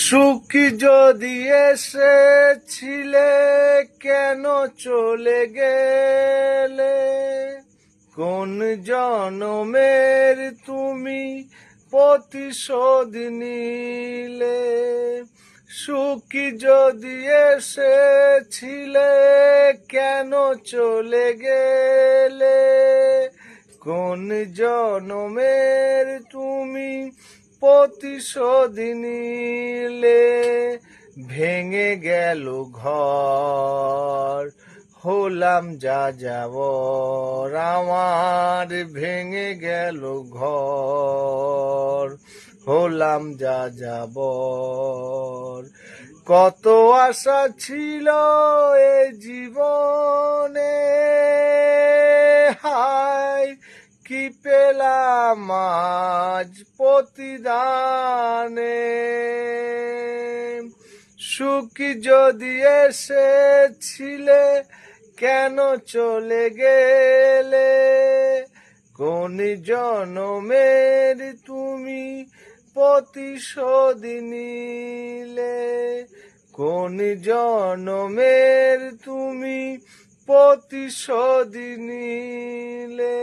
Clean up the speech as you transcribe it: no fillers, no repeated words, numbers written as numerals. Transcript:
সুখ যদি এসেছিলে কেন চলে গেলে, কোন জনমের তুমি প্রতিশোধ নিলে। সুখ যদি এসেছিলে কেন চলে গেলে, কোন জনমের তুমি প্রতিশোধ নিলে। ভেঙে গেল ঘর হলাম যাযাবর, আমার ভেঙে গেল ঘর হলাম যাযাবর। কত আশা ছিল এ জীবনে, হায় কি পেলাম আজ প্রতিদানে। সুখ যদি এসেছিলে কেন চলে গেলে, কোন জনমের তুমি প্রতিশোধ নিলে। কোন জনমের তুমি প্রতিশোধ নিলে।